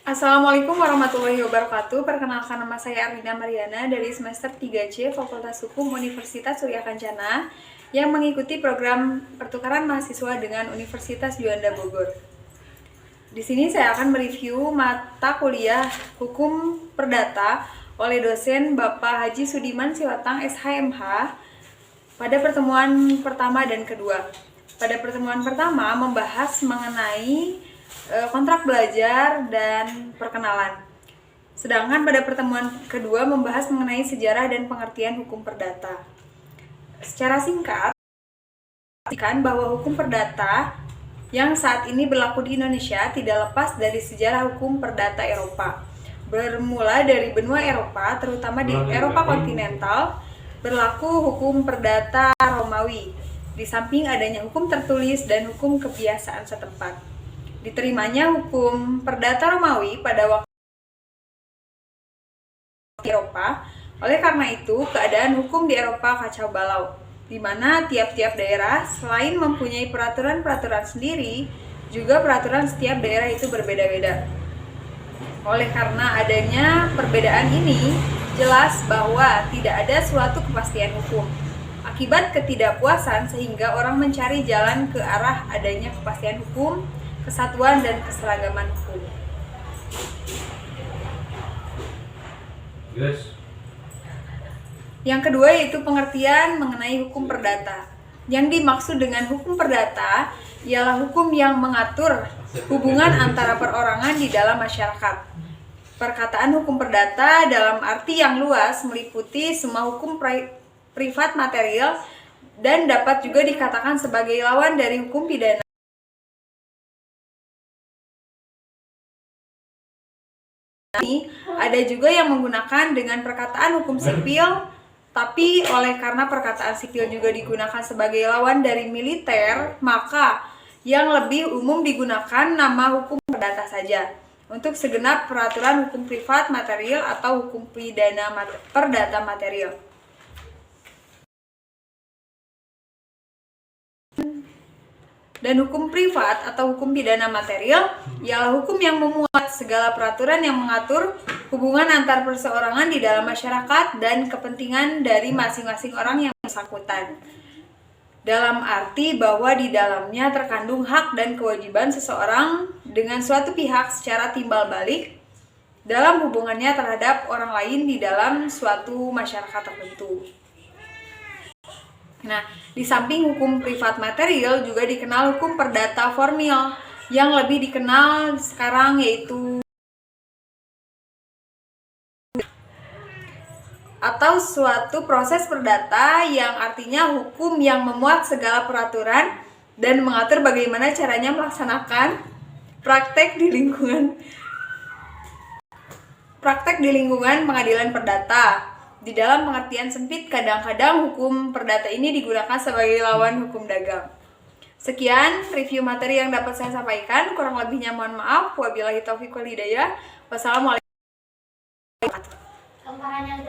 Assalamualaikum warahmatullahi wabarakatuh. Perkenalkan, nama saya Arlina Mariana dari semester 3C Fakultas Hukum Universitas Surya Kencana yang mengikuti program pertukaran mahasiswa dengan Universitas Juanda Bogor. Di sini saya akan mereview mata kuliah Hukum Perdata oleh dosen Bapak Haji Sudiman Siwatang SHMH pada pertemuan pertama dan kedua. Pada pertemuan pertama membahas mengenai kontrak belajar dan perkenalan. Sedangkan pada pertemuan kedua membahas mengenai sejarah dan pengertian hukum perdata. Secara singkat, bahwa hukum perdata yang saat ini berlaku di Indonesia tidak lepas dari sejarah hukum perdata Eropa. Bermula dari benua Eropa, terutama di Eropa kontinental, berlaku hukum perdata Romawi. Di samping adanya hukum tertulis dan hukum kebiasaan setempat. Diterimanya hukum perdata Romawi pada waktu Eropa. Oleh karena itu, keadaan hukum di Eropa kacau balau, di mana tiap-tiap daerah selain mempunyai peraturan-peraturan sendiri, juga peraturan setiap daerah itu berbeda-beda. Oleh karena adanya perbedaan ini, jelas bahwa tidak ada suatu kepastian hukum. Akibat ketidakpuasan sehingga orang mencari jalan ke arah adanya kepastian hukum, kesatuan dan keseragaman hukum. Yang kedua yaitu pengertian mengenai hukum perdata. Yang dimaksud dengan hukum perdata ialah hukum yang mengatur hubungan antara perorangan di dalam masyarakat. Perkataan hukum perdata dalam arti yang luas meliputi semua hukum privat material dan dapat juga dikatakan sebagai lawan dari hukum pidana. Ada juga yang menggunakan dengan perkataan hukum sipil, tapi karena perkataan sipil juga digunakan sebagai lawan dari militer, maka yang lebih umum digunakan nama hukum perdata saja untuk segenap peraturan hukum privat material atau hukum pidana perdata material. Dan hukum privat atau hukum pidana material ialah hukum yang memuat segala peraturan yang mengatur hubungan antar perseorangan di dalam masyarakat dan kepentingan dari masing-masing orang yang bersangkutan. Dalam arti bahwa di dalamnya terkandung hak dan kewajiban seseorang dengan suatu pihak secara timbal balik dalam hubungannya terhadap orang lain di dalam suatu masyarakat tertentu. Nah, di samping hukum privat material juga dikenal hukum perdata formil yang lebih dikenal sekarang yaitu atau suatu proses perdata yang artinya hukum yang memuat segala peraturan dan mengatur bagaimana caranya melaksanakan praktek di lingkungan pengadilan perdata. Di dalam pengertian sempit, kadang-kadang hukum perdata ini digunakan sebagai lawan hukum dagang. Sekian review materi yang dapat saya sampaikan. Kurang lebihnya mohon maaf. Wabillahi taufiq wal hidayah. Wassalamualaikum warahmatullahi wabarakatuh.